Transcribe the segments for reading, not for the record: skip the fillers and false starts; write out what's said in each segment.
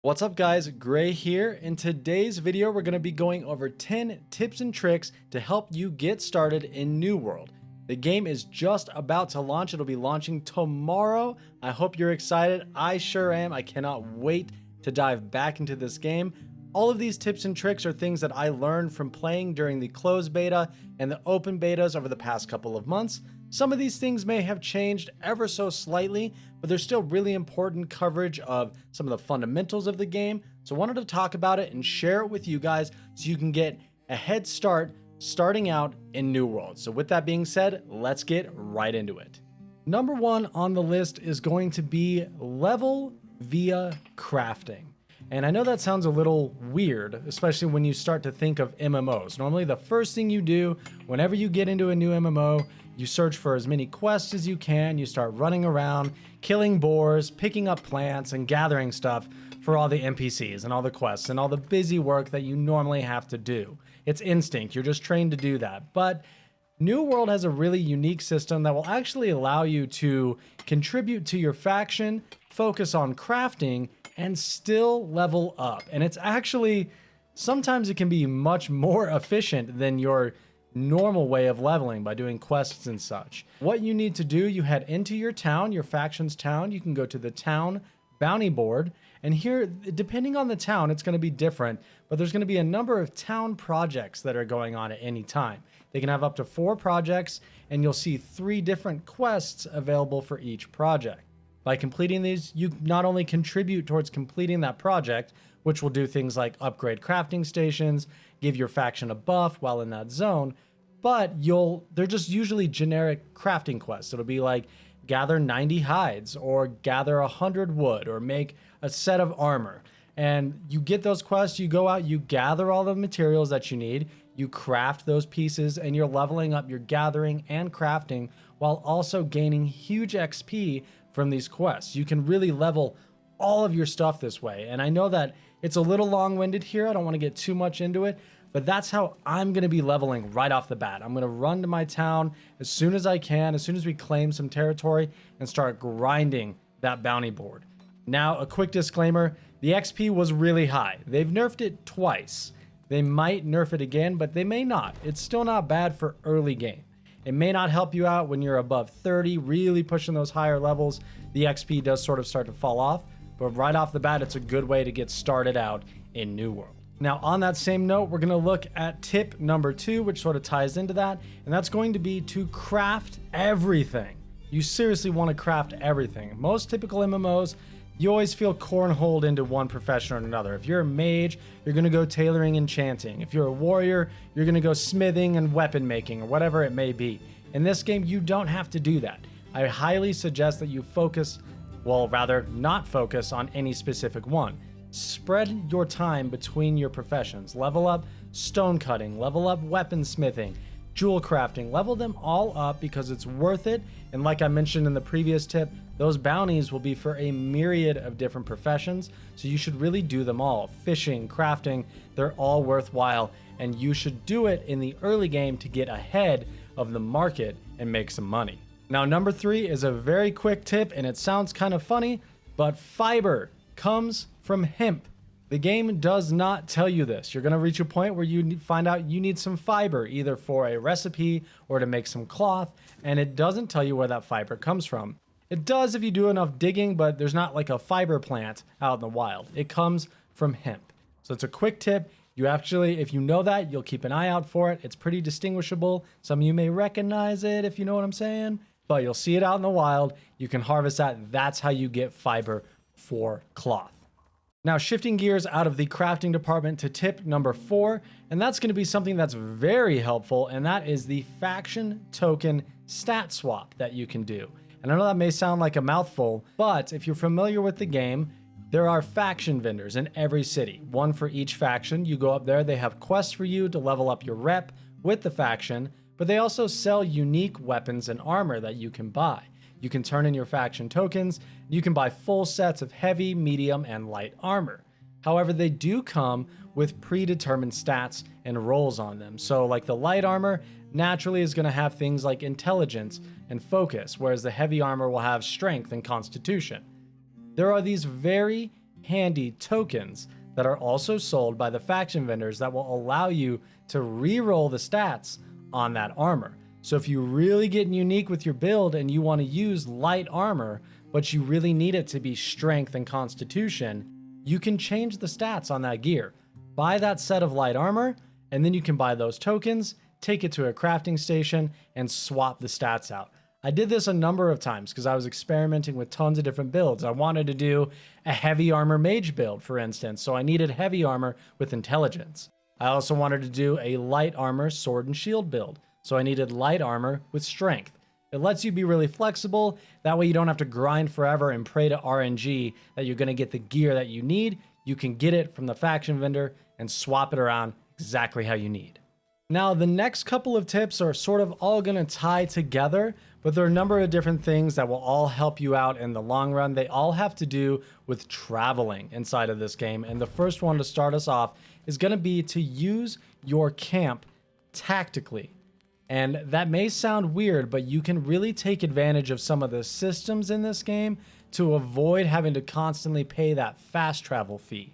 What's up guys, Gray here. In today's video, we're going to be going over 10 tips and tricks to help you get started in New World. The game is just about to launch. It'll be launching tomorrow. I hope you're excited. I sure am. I cannot wait to dive back into this game. All of these tips and tricks are things that I learned from playing during the closed beta and the open betas over the past couple of months. Some of these things may have changed ever so slightly, but there's still really important coverage of some of the fundamentals of the game. So I wanted to talk about it and share it with you guys so you can get a head start starting out in New World. So with that being said, let's get right into it. Number one on the list is going to be level via crafting. And I know that sounds a little weird, especially when you start to think of MMOs. Normally the first thing you do whenever you get into a new MMO, you search for as many quests as you can, you start running around, killing boars, picking up plants, and gathering stuff for all the NPCs and all the quests and all the busy work that you normally have to do. It's instinct, you're just trained to do that. But New World has a really unique system that will actually allow you to contribute to your faction, focus on crafting, and still level up. And it's actually, sometimes it can be much more efficient than your normal way of leveling by doing quests and such. What you need to do, you head into your town, your faction's town. You can go to the town bounty board, and here, depending on the town, it's going to be different, but there's going to be a number of town projects that are going on at any time. They can have up to 4 projects, and you'll see 3 different quests available for each project. By completing these, you not only contribute towards completing that project, which will do things like upgrade crafting stations, give your faction a buff while in that zone, but they're just usually generic crafting quests. It'll be like gather 90 hides or gather 100 wood or make a set of armor. And you get those quests, you go out, you gather all the materials that you need, you craft those pieces, and you're leveling up your gathering and crafting while also gaining huge XP from these quests. You can really level all of your stuff this way. And I know that it's a little long-winded here. I don't want to get too much into it, but that's how I'm going to be leveling right off the bat. I'm going to run to my town as soon as I can, as soon as we claim some territory, and start grinding that bounty board. Now, a quick disclaimer, the XP was really high. They've nerfed it twice. They might nerf it again, but they may not. It's still not bad for early game. It may not help you out when you're above 30, really pushing those higher levels. The XP does sort of start to fall off, but right off the bat, it's a good way to get started out in New World. Now, on that same note, we're going to look at tip number 2, which sort of ties into that, and that's going to be to craft everything. You seriously want to craft everything. Most typical MMOs, you always feel cornholed into one profession or another. If you're a mage, you're going to go tailoring and enchanting. If you're a warrior, you're going to go smithing and weapon making or whatever it may be. In this game, you don't have to do that. I highly suggest that you focus, well, rather not focus on any specific one. Spread your time between your professions. Level up stone cutting, level up weaponsmithing, jewel crafting, level them all up because it's worth it. And like I mentioned in the previous tip, those bounties will be for a myriad of different professions, so you should really do them all. Fishing, crafting, they're all worthwhile, and you should do it in the early game to get ahead of the market and make some money. Now, number 3 is a very quick tip, and it sounds kind of funny, but fiber comes from hemp. The game does not tell you this. You're going to reach a point where you find out you need some fiber, either for a recipe or to make some cloth, and it doesn't tell you where that fiber comes from. It does if you do enough digging, but there's not like a fiber plant out in the wild. It comes from hemp. So it's a quick tip. You actually, if you know that, you'll keep an eye out for it. It's pretty distinguishable. Some of you may recognize it if you know what I'm saying, but you'll see it out in the wild. You can harvest that. That's how you get fiber for cloth. Now, shifting gears out of the crafting department to tip number 4, and that's going to be something that's very helpful, and that is the faction token stat swap that you can do. And I know that may sound like a mouthful, but if you're familiar with the game, there are faction vendors in every city, one for each faction. You go up there, they have quests for you to level up your rep with the faction, but they also sell unique weapons and armor that you can buy. You can turn in your faction tokens, you can buy full sets of heavy, medium, and light armor. However, they do come with predetermined stats and rolls on them. So like the light armor naturally is going to have things like intelligence and focus, whereas the heavy armor will have strength and constitution. There are these very handy tokens that are also sold by the faction vendors that will allow you to re-roll the stats on that armor. So if you're really getting unique with your build and you want to use light armor, but you really need it to be strength and constitution, you can change the stats on that gear. Buy that set of light armor, and then you can buy those tokens, take it to a crafting station, and swap the stats out. I did this a number of times because I was experimenting with tons of different builds. I wanted to do a heavy armor mage build, for instance, so I needed heavy armor with intelligence. I also wanted to do a light armor sword and shield build, so I needed light armor with strength. It lets you be really flexible. That way you don't have to grind forever and pray to RNG that you're going to get the gear that you need. You can get it from the faction vendor and swap it around exactly how you need. Now, the next couple of tips are sort of all going to tie together, but there are a number of different things that will all help you out in the long run. They all have to do with traveling inside of this game. And the first one to start us off is going to be to use your camp tactically. And that may sound weird, but you can really take advantage of some of the systems in this game to avoid having to constantly pay that fast travel fee.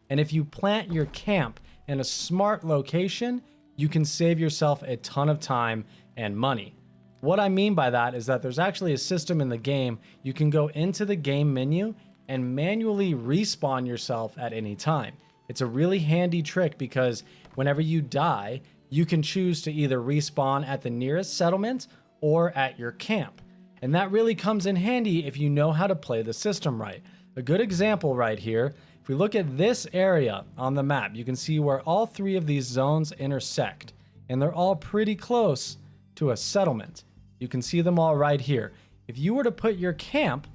And if you plant your camp in a smart location, you can save yourself a ton of time and money. What I mean by that is that there's actually a system in the game. You can go into the game menu and manually respawn yourself at any time. It's a really handy trick because whenever you die, you can choose to either respawn at the nearest settlement or at your camp. And that really comes in handy if you know how to play the system right. A good example right here, if we look at this area on the map, you can see where all three of these zones intersect, and they're all pretty close to a settlement. You can see them all right here. If you were to put your camp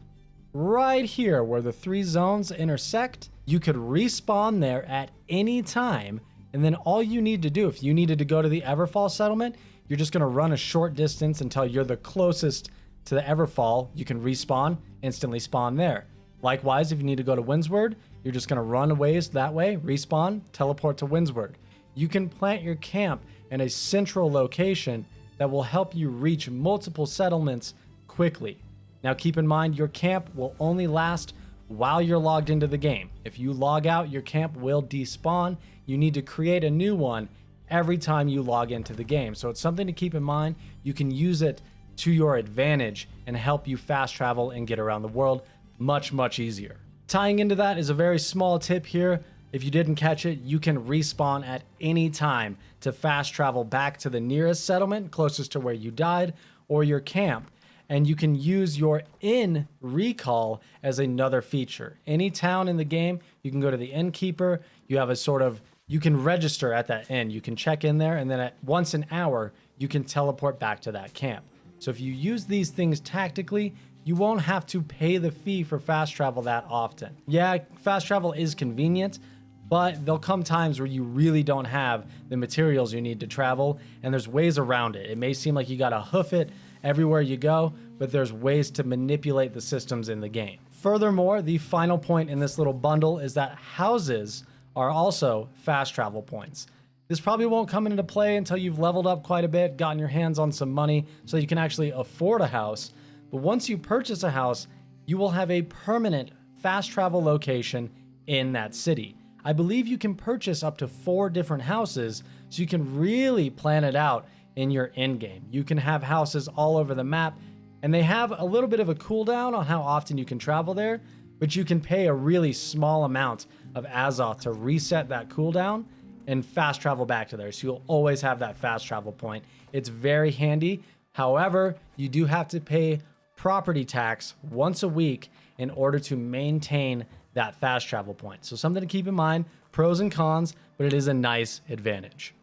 right here where the three zones intersect, you could respawn there at any time. And then all you need to do, if you needed to go to the Everfall settlement, you're just going to run a short distance until you're the closest to the Everfall. You can respawn, instantly spawn there. Likewise, if you need to go to Windsward, you're just going to run a ways that way, respawn, teleport to Windsward. You can plant your camp in a central location that will help you reach multiple settlements quickly. Now keep in mind, your camp will only last while you're logged into the game. If you log out, your camp will despawn. You need to create a new one every time you log into the game. So it's something to keep in mind. You can use it to your advantage and help you fast travel and get around the world much, much easier. Tying into that is a very small tip here. If you didn't catch it, you can respawn at any time to fast travel back to the nearest settlement closest to where you died or your camp. And you can use your inn recall as another feature. Any town in the game, you can go to the innkeeper. You have a sort of, you can register at that inn. You can check in there, and then at once an hour, you can teleport back to that camp. So if you use these things tactically, you won't have to pay the fee for fast travel that often. Yeah, fast travel is convenient, but there'll come times where you really don't have the materials you need to travel, and there's ways around it. It may seem like you gotta hoof it everywhere you go, but there's ways to manipulate the systems in the game. Furthermore, the final point in this little bundle is that houses are also fast travel points. This probably won't come into play until you've leveled up quite a bit, gotten your hands on some money so you can actually afford a house. But once you purchase a house, you will have a permanent fast travel location in that city. I believe you can purchase up to 4 different houses, so you can really plan it out in your end game. You can have houses all over the map, and they have a little bit of a cooldown on how often you can travel there, but you can pay a really small amount of Azoth to reset that cooldown and fast travel back to there. So you'll always have that fast travel point. It's very handy. However, you do have to pay property tax once a week in order to maintain that fast travel point. So something to keep in mind, pros and cons, but it is a nice advantage.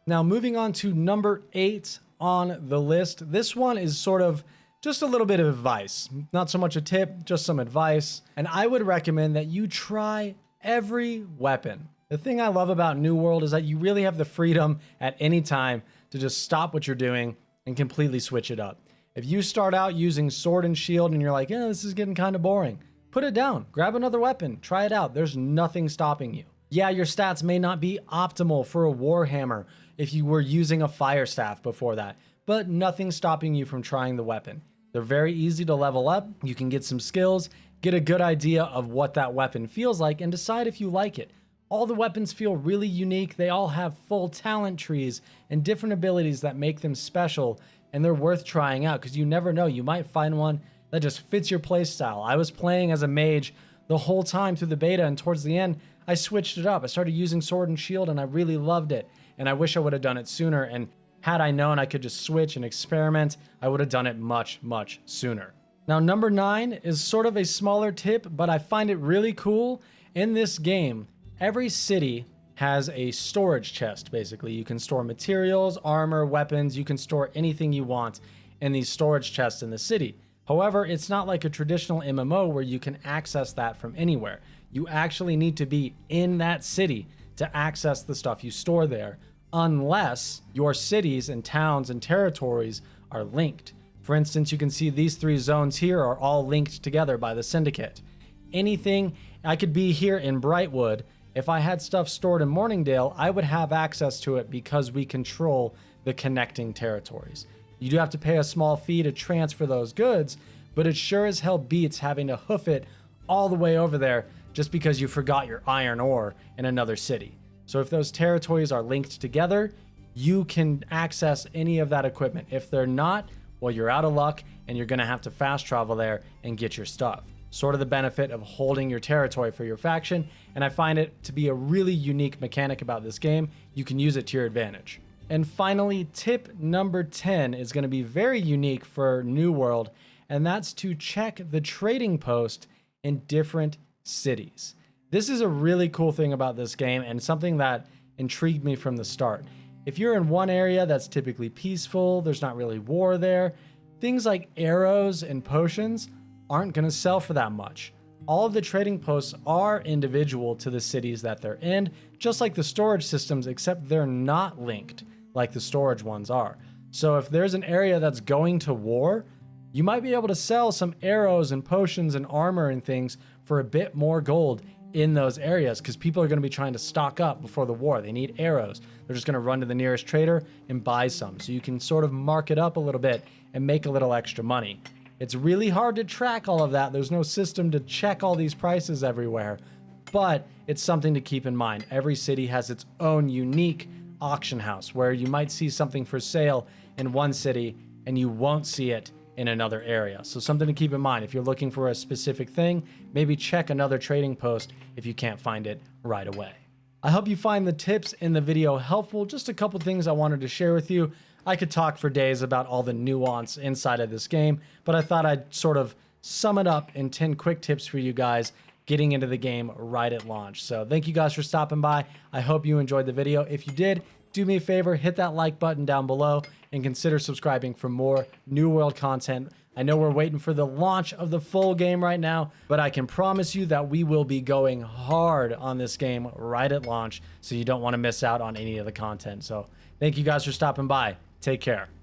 Now moving on to number 8 on the list. This one is sort of just a little bit of advice. Not so much a tip, just some advice. And I would recommend that you try every weapon. The thing I love about New World is that you really have the freedom at any time to just stop what you're doing and completely switch it up. If you start out using sword and shield and you're like, yeah, this is getting kind of boring, put it down, grab another weapon, try it out. There's nothing stopping you. Yeah, your stats may not be optimal for a Warhammer if you were using a fire staff before that, but nothing's stopping you from trying the weapon. They're very easy to level up. You can get some skills, get a good idea of what that weapon feels like, and decide if you like it. All the weapons feel really unique. They all have full talent trees and different abilities that make them special, and they're worth trying out because you never know. You might find one that just fits your playstyle. I was playing as a mage the whole time through the beta, and towards the end, I switched it up. I started using sword and shield, and I really loved it. And I wish I would have done it sooner. And had I known I could just switch and experiment, I would have done it much, much sooner. Now, number 9 is sort of a smaller tip, but I find it really cool. In this game, every city has a storage chest, basically. You can store materials, armor, weapons. You can store anything you want in these storage chests in the city. However, it's not like a traditional MMO where you can access that from anywhere. You actually need to be in that city to access the stuff you store there, unless your cities and towns and territories are linked. For instance, you can see these 3 zones here are all linked together by the Syndicate. Anything, I could be here in Brightwood. If I had stuff stored in Morningdale, I would have access to it because we control the connecting territories. You do have to pay a small fee to transfer those goods, but it sure as hell beats having to hoof it all the way over there just because you forgot your iron ore in another city. So if those territories are linked together, you can access any of that equipment. If they're not, well, you're out of luck and you're gonna have to fast travel there and get your stuff. Sort of the benefit of holding your territory for your faction, and I find it to be a really unique mechanic about this game. You can use it to your advantage. And finally, tip number 10 is gonna be very unique for New World, and that's to check the trading post in different cities. This is a really cool thing about this game and something that intrigued me from the start. If you're in one area that's typically peaceful, there's not really war there, things like arrows and potions aren't going to sell for that much. All of the trading posts are individual to the cities that they're in, just like the storage systems, except they're not linked like the storage ones are. So if there's an area that's going to war, you might be able to sell some arrows and potions and armor and things for a bit more gold in those areas because people are going to be trying to stock up before the war. They need arrows. They're just going to run to the nearest trader and buy some. So you can sort of mark it up a little bit and make a little extra money. It's really hard to track all of that. There's no system to check all these prices everywhere, but it's something to keep in mind. Every city has its own unique auction house where you might see something for sale in one city and you won't see it in another area. So something to keep in mind. If you're looking for a specific thing, maybe check another trading post if you can't find it right away. I hope you find the tips in the video helpful. Just a couple things I wanted to share with you. I could talk for days about all the nuance inside of this game, but I thought I'd sort of sum it up in 10 quick tips for you guys getting into the game right at launch. So thank you guys for stopping by. I hope you enjoyed the video. If you did, do me a favor, hit that like button down below and consider subscribing for more New World content. I know we're waiting for the launch of the full game right now, but I can promise you that we will be going hard on this game right at launch, so you don't want to miss out on any of the content. So thank you guys for stopping by. Take care.